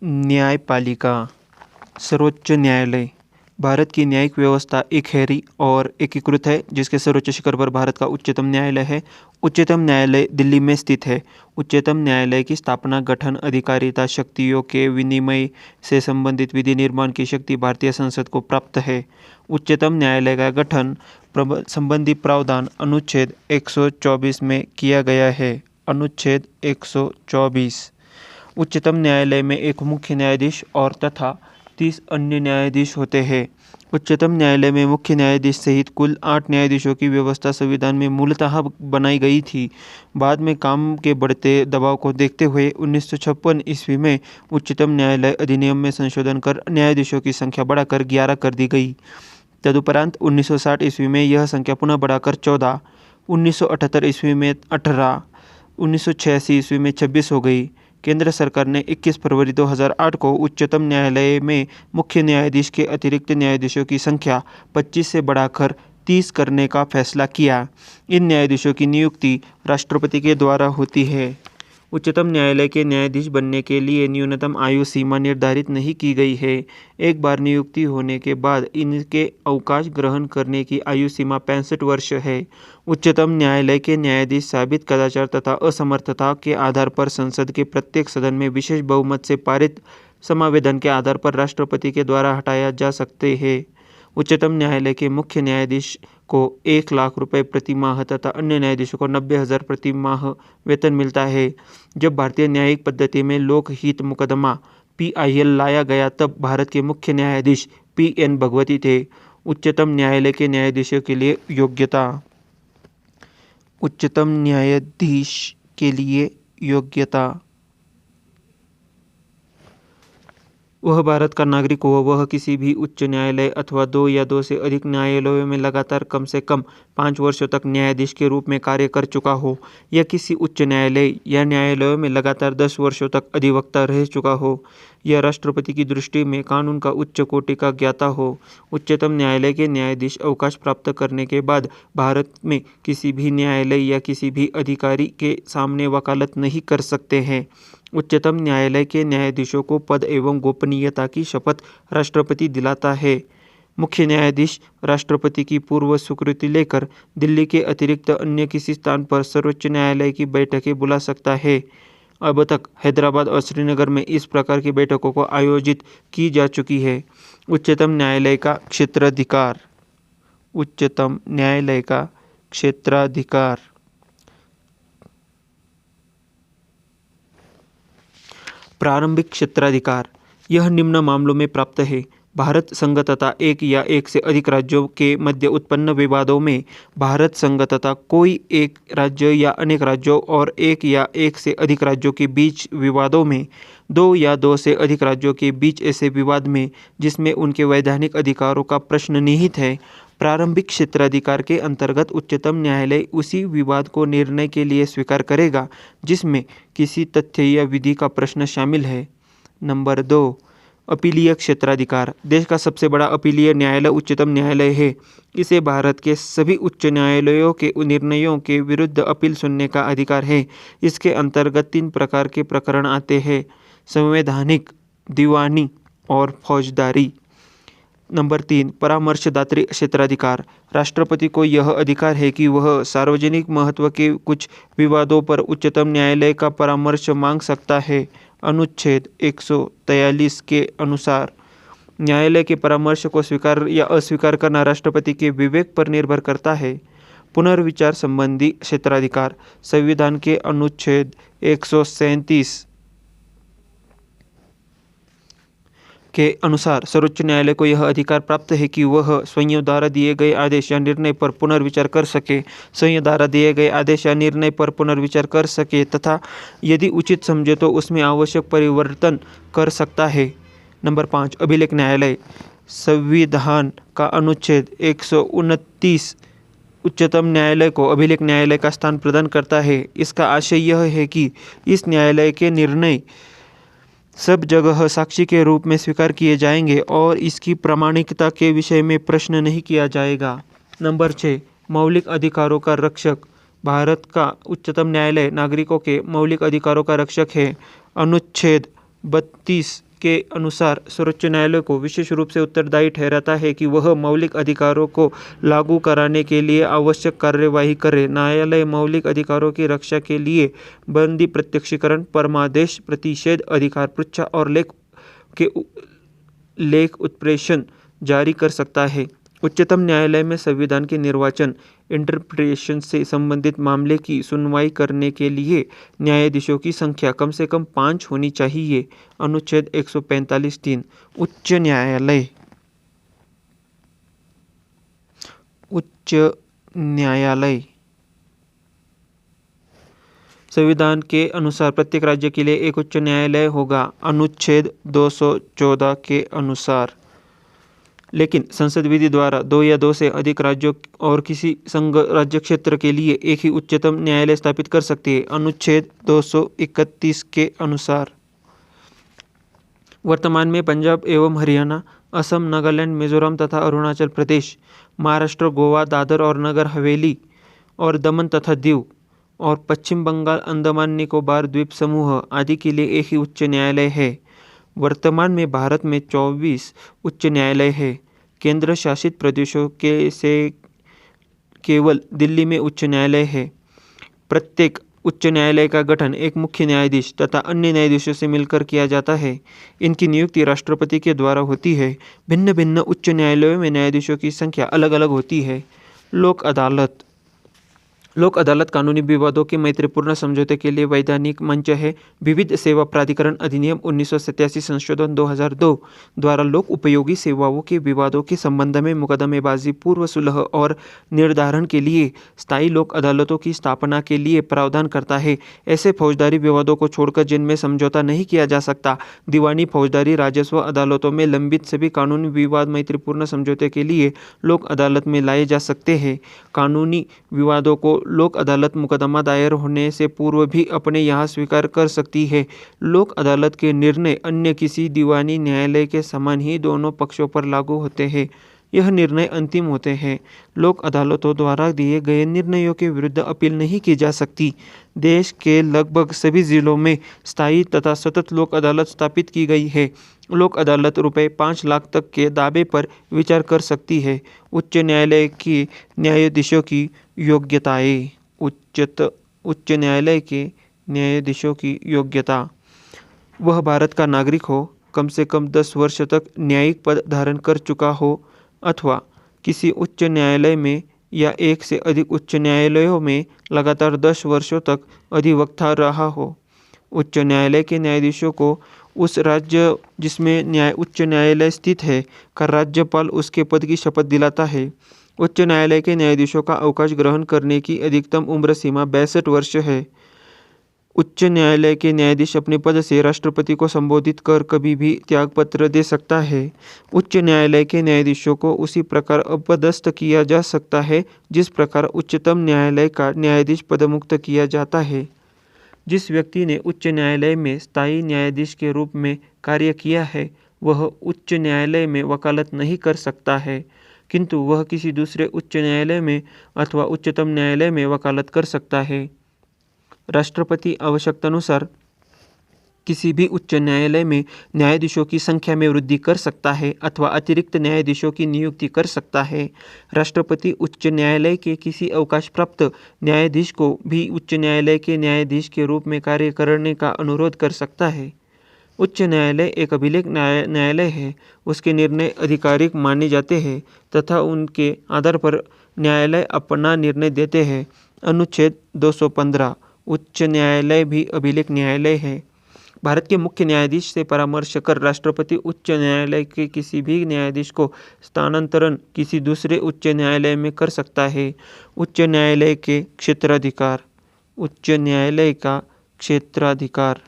न्यायपालिका। सर्वोच्च न्यायालय। भारत की न्यायिक व्यवस्था एकहरी और एकीकृत है, जिसके सर्वोच्च शिखर पर भारत का उच्चतम न्यायालय है। उच्चतम न्यायालय दिल्ली में स्थित है। उच्चतम न्यायालय की स्थापना, गठन, अधिकारिता, शक्तियों के विनिमय से संबंधित विधि निर्माण की शक्ति भारतीय संसद को प्राप्त है। उच्चतम न्यायालय का गठन संबंधी प्रावधान अनुच्छेद 124 में किया गया है। अनुच्छेद 124। उच्चतम न्यायालय में एक मुख्य न्यायाधीश और तथा 30 अन्य न्यायाधीश होते हैं। उच्चतम न्यायालय में मुख्य न्यायाधीश सहित कुल 8 न्यायाधीशों की व्यवस्था संविधान में मूलतः बनाई गई थी। बाद में काम के बढ़ते दबाव को देखते हुए 1956 ईस्वी में उच्चतम न्यायालय अधिनियम में संशोधन कर न्यायाधीशों की संख्या बढ़ाकर 11 कर दी गई। तदुपरांत 1960 ईस्वी में यह संख्या पुनः बढ़ाकर 14, 1978 ईस्वी में 18, 1986 ईस्वी में 26 हो गई। केंद्र सरकार ने 21 फरवरी 2008 को उच्चतम न्यायालय में मुख्य न्यायाधीश के अतिरिक्त न्यायाधीशों की संख्या 25 से बढ़ाकर 30 करने का फैसला किया। इन न्यायाधीशों की नियुक्ति राष्ट्रपति के द्वारा होती है। उच्चतम न्यायालय के न्यायाधीश बनने के लिए न्यूनतम आयु सीमा निर्धारित नहीं की गई है। एक बार नियुक्ति होने के बाद इनके अवकाश ग्रहण करने की आयु सीमा 65 वर्ष है। उच्चतम न्यायालय के न्यायाधीश साबित कदाचार तथा असमर्थता के आधार पर संसद के प्रत्येक सदन में विशेष बहुमत से पारित समावेदन के आधार पर राष्ट्रपति के द्वारा हटाया जा सकते हैं। उच्चतम न्यायालय के मुख्य न्यायाधीश को 1 लाख रुपए प्रति माह तथा अन्य न्यायाधीशों को 90,000 प्रति माह वेतन मिलता है। जब भारतीय न्यायिक पद्धति में लोकहित मुकदमा PIL लाया गया तब भारत के मुख्य न्यायाधीश PN भगवती थे। उच्चतम न्यायालय के न्यायाधीशों के लिए योग्यता। उच्चतम न्यायाधीश के लिए योग्यता। वह भारत का नागरिक हो, वह किसी भी उच्च न्यायालय अथवा 2 या 2 से अधिक न्यायालयों में लगातार कम से कम 5 वर्षों तक न्यायाधीश के रूप में कार्य कर चुका हो, या किसी उच्च न्यायालय या न्यायालयों में लगातार 10 वर्षों तक अधिवक्ता रह चुका हो, या राष्ट्रपति की दृष्टि में कानून का उच्च कोटि का ज्ञाता हो। उच्चतम न्यायालय के न्यायाधीश अवकाश प्राप्त करने के बाद भारत में किसी भी न्यायालय या किसी भी अधिकारी के सामने वकालत नहीं कर सकते हैं। उच्चतम न्यायालय के न्यायाधीशों को पद एवं गोपनीयता की शपथ राष्ट्रपति दिलाता है। मुख्य न्यायाधीश राष्ट्रपति की पूर्व स्वीकृति लेकर दिल्ली के अतिरिक्त अन्य किसी स्थान पर सर्वोच्च न्यायालय की बैठकें बुला सकता है। अब तक हैदराबाद और श्रीनगर में इस प्रकार की बैठकों को आयोजित की जा चुकी है। उच्चतम न्यायालय का क्षेत्राधिकार। उच्चतम न्यायालय का क्षेत्राधिकार। प्रारंभिक क्षेत्राधिकार। यह निम्न मामलों में प्राप्त है: भारत संघ तथा एक या एक से अधिक राज्यों के मध्य उत्पन्न विवादों में, भारत संघ तथा कोई एक राज्य या अनेक राज्यों और एक या एक से अधिक राज्यों के बीच विवादों में, 2 या 2 से अधिक राज्यों के बीच ऐसे विवाद में जिसमें उनके वैधानिक अधिकारों का प्रश्न निहित है। प्रारंभिक क्षेत्राधिकार के अंतर्गत उच्चतम न्यायालय उसी विवाद को निर्णय के लिए स्वीकार करेगा जिसमें किसी तथ्य या विधि का प्रश्न शामिल है। नंबर 2, अपीलीय क्षेत्राधिकार। देश का सबसे बड़ा अपीलीय न्यायालय उच्चतम न्यायालय है। इसे भारत के सभी उच्च न्यायालयों के निर्णयों के विरुद्ध अपील सुनने का अधिकार है। इसके अंतर्गत 3 प्रकार के प्रकरण आते हैं: संवैधानिक, दीवानी और फौजदारी। नंबर 3, परामर्शदात्री क्षेत्राधिकार। राष्ट्रपति को यह अधिकार है कि वह सार्वजनिक महत्व के कुछ विवादों पर उच्चतम न्यायालय का परामर्श मांग सकता है। अनुच्छेद 143 के अनुसार न्यायालय के परामर्श को स्वीकार या अस्वीकार करना राष्ट्रपति के विवेक पर निर्भर करता है। पुनर्विचार संबंधी क्षेत्राधिकार। संविधान के अनुच्छेद 137 के अनुसार सर्वोच्च न्यायालय को यह अधिकार प्राप्त है कि वह स्वयं द्वारा दिए गए आदेश या निर्णय पर पुनर्विचार कर सके, स्वयं द्वारा दिए गए आदेश या निर्णय पर पुनर्विचार कर सके तथा यदि उचित समझे तो उसमें आवश्यक परिवर्तन कर सकता है। नंबर 5, अभिलेख न्यायालय। संविधान का अनुच्छेद 129 उच्चतम न्यायालय को अभिलेख न्यायालय का स्थान प्रदान करता है। इसका आशय यह है कि इस न्यायालय के निर्णय सब जगह साक्षी के रूप में स्वीकार किए जाएंगे और इसकी प्रामाणिकता के विषय में प्रश्न नहीं किया जाएगा। नंबर 6, मौलिक अधिकारों का रक्षक। भारत का उच्चतम न्यायालय नागरिकों के मौलिक अधिकारों का रक्षक है। अनुच्छेद 32 के अनुसार सर्वोच्च न्यायालय को विशेष रूप से उत्तरदायी ठहराता है कि वह मौलिक अधिकारों को लागू कराने के लिए आवश्यक कार्यवाही करे। न्यायालय मौलिक अधिकारों की रक्षा के लिए बंदी, प्रत्यक्षीकरण, परमादेश, प्रतिषेध, अधिकार पृच्छा और लेख उत्प्रेषण जारी कर सकता है। उच्चतम न्यायालय में संविधान के निर्वाचन, इंटरप्रिटेशन से संबंधित मामले की सुनवाई करने के लिए न्यायाधीशों की संख्या कम से कम 5 होनी चाहिए। अनुच्छेद 145(3). उच्च न्यायालय संविधान के अनुसार प्रत्येक राज्य के लिए एक उच्च न्यायालय होगा, अनुच्छेद 214 के अनुसार। लेकिन संसद विधि द्वारा 2 या 2 से अधिक राज्यों और किसी संघ राज्य क्षेत्र के लिए एक ही उच्चतम न्यायालय स्थापित कर सकती है, अनुच्छेद 231 के अनुसार। वर्तमान में पंजाब एवं हरियाणा, असम, नागालैंड, मिजोरम तथा अरुणाचल प्रदेश, महाराष्ट्र, गोवा, दादर और नगर हवेली और दमन तथा दीव और पश्चिम बंगाल, अंडमान निकोबार द्वीप समूह आदि के लिए एक ही उच्च न्यायालय है। वर्तमान में भारत में 24 उच्च न्यायालय है। केंद्र शासित प्रदेशों के से केवल दिल्ली में उच्च न्यायालय है। प्रत्येक उच्च न्यायालय का गठन एक मुख्य न्यायाधीश तथा अन्य न्यायाधीशों से मिलकर किया जाता है। इनकी नियुक्ति राष्ट्रपति के द्वारा होती है। भिन्न भिन्न उच्च न्यायालयों में न्यायाधीशों की संख्या अलग अलग होती है। लोक अदालत कानूनी विवादों के मैत्रीपूर्ण समझौते के लिए वैधानिक मंच है। विविध सेवा प्राधिकरण अधिनियम 1987 संशोधन 2002 द्वारा लोक उपयोगी सेवाओं के विवादों के संबंध में मुकदमेबाजी, पूर्व सुलह और निर्धारण के लिए स्थायी लोक अदालतों की स्थापना के लिए प्रावधान करता है। ऐसे फौजदारी विवादों को छोड़कर जिनमें समझौता नहीं किया जा सकता, दीवानी, फौजदारी, राजस्व अदालतों में लंबित सभी कानूनी विवाद मैत्रीपूर्ण समझौते के लिए लोक अदालत में लाए जा सकते हैं। कानूनी विवादों को लोक अदालत मुकदमा दायर होने से पूर्व भी अपने यहाँ स्वीकार कर सकती है। लोक अदालत के निर्णय अन्य किसी दीवानी न्यायालय के समान ही दोनों पक्षों पर लागू होते हैं। यह निर्णय अंतिम होते हैं। लोक अदालतों द्वारा दिए गए निर्णयों के विरुद्ध अपील नहीं की जा सकती। देश के लगभग सभी जिलों में स्थायी तथा सतत लोक अदालत स्थापित की गई है। लोक अदालत रुपये 5 लाख तक के दावे पर विचार कर सकती है। उच्च न्यायालय के न्यायाधीशों की योग्यताएं। उच्च न्यायालय के न्यायाधीशों की योग्यता: वह भारत का नागरिक हो, कम से कम 10 वर्ष तक न्यायिक पद धारण कर चुका हो अथवा किसी उच्च न्यायालय में या एक से अधिक उच्च न्यायालयों में लगातार 10 वर्षों तक अधिवक्ता रहा हो। उच्च न्यायालय के न्यायाधीशों को उस राज्य जिसमें उच्च न्यायालय स्थित है का राज्यपाल उसके पद की शपथ दिलाता है। उच्च न्यायालय के न्यायाधीशों का अवकाश ग्रहण करने की अधिकतम उम्र सीमा 62 वर्ष है। उच्च न्यायालय के न्यायाधीश अपने पद से राष्ट्रपति को संबोधित कर कभी भी त्यागपत्र दे सकता है। उच्च न्यायालय के न्यायाधीशों को उसी प्रकार अपदस्थ किया जा सकता है जिस प्रकार उच्चतम न्यायालय का न्यायाधीश पदमुक्त किया जाता है। जिस व्यक्ति ने उच्च न्यायालय में स्थायी न्यायाधीश के रूप में कार्य किया है, वह उच्च न्यायालय में वकालत नहीं कर सकता है, किंतु वह किसी दूसरे उच्च न्यायालय में अथवा उच्चतम न्यायालय में वकालत कर सकता है। राष्ट्रपति आवश्यकतानुसार किसी भी उच्च न्यायालय में न्यायाधीशों की संख्या में वृद्धि कर सकता है अथवा अतिरिक्त न्यायाधीशों की नियुक्ति कर सकता है। राष्ट्रपति उच्च न्यायालय के किसी अवकाश प्राप्त न्यायाधीश को भी उच्च न्यायालय के न्यायाधीश के रूप में कार्य करने का अनुरोध कर सकता है। उच्च न्यायालय एक अभिलेख न्यायालय है। उसके निर्णय आधिकारिक माने जाते हैं तथा उनके आधार पर न्यायालय अपना निर्णय देते हैं। अनुच्छेद 215। उच्च न्यायालय भी अभिलेख न्यायालय है। भारत के मुख्य न्यायाधीश से परामर्श कर राष्ट्रपति उच्च न्यायालय के किसी भी न्यायाधीश को स्थानांतरण किसी दूसरे उच्च न्यायालय में कर सकता है। उच्च न्यायालय के क्षेत्राधिकार। उच्च न्यायालय का क्षेत्राधिकार: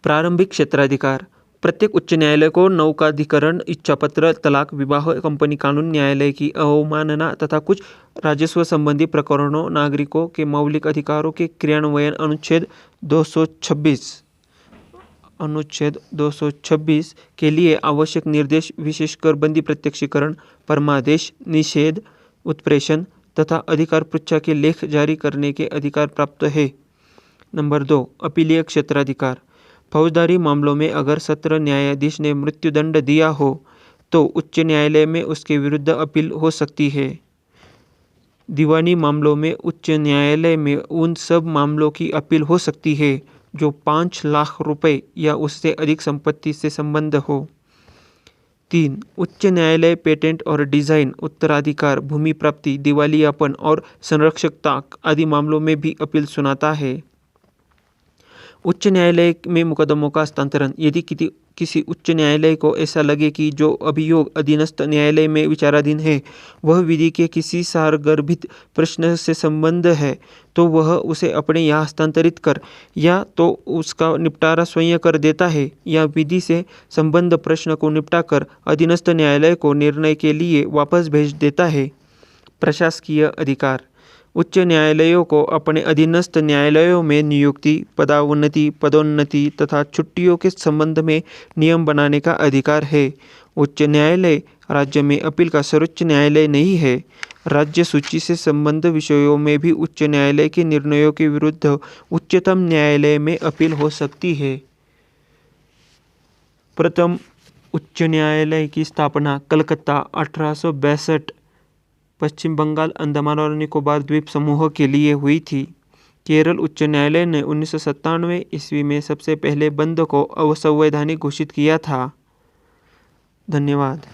प्रारंभिक क्षेत्राधिकार: प्रत्येक उच्च न्यायालय को नौकाधिकरण, इच्छापत्र, तलाक, विवाह, कंपनी कानून, न्यायालय की अवमानना तथा कुछ राजस्व संबंधी प्रकरणों, नागरिकों के मौलिक अधिकारों के क्रियान्वयन, अनुच्छेद 226 के लिए आवश्यक निर्देश, विशेषकर बंदी, प्रत्यक्षीकरण, परमादेश, निषेध, उत्प्रेषण तथा अधिकार पृच्छा के लेख जारी करने के अधिकार प्राप्त है। नंबर 2, अपीलीय क्षेत्राधिकार। फौजदारी मामलों में अगर सत्र न्यायाधीश ने मृत्युदंड दिया हो तो उच्च न्यायालय में उसके विरुद्ध अपील हो सकती है। दीवानी मामलों में उच्च न्यायालय में उन सब मामलों की अपील हो सकती है जो 5 लाख रुपए या उससे अधिक संपत्ति से संबंध हो। 3, उच्च न्यायालय पेटेंट और डिजाइन, उत्तराधिकार, भूमि प्राप्ति, दिवालियापन और संरक्षकता आदि मामलों में भी अपील सुनाता है। उच्च न्यायालय में मुकदमों का हस्तांतरण। यदि किसी उच्च न्यायालय को ऐसा लगे कि जो अभियोग अधीनस्थ न्यायालय में विचाराधीन है वह विधि के किसी सारगर्भित प्रश्न से संबंध है तो वह उसे अपने यहाँ हस्तांतरित कर या तो उसका निपटारा स्वयं कर देता है या विधि से संबंध प्रश्न को निपटाकर अधीनस्थ न्यायालय को निर्णय के लिए वापस भेज देता है। प्रशासकीय अधिकार। उच्च न्यायालयों को अपने अधीनस्थ न्यायालयों में नियुक्ति, पदोन्नति, पदोन्नति तथा छुट्टियों के संबंध में नियम बनाने का अधिकार है। उच्च न्यायालय राज्य में अपील का सर्वोच्च न्यायालय नहीं है। राज्य सूची से संबद्ध विषयों में भी उच्च न्यायालय के निर्णयों के विरुद्ध उच्चतम न्यायालय में अपील हो सकती है। प्रथम उच्च न्यायालय की स्थापना कलकत्ता 1862 पश्चिम बंगाल, अंडमान और निकोबार द्वीप समूह के लिए हुई थी। केरल उच्च न्यायालय ने 1997 ईस्वी में सबसे पहले बंद को असंवैधानिक घोषित किया था। धन्यवाद।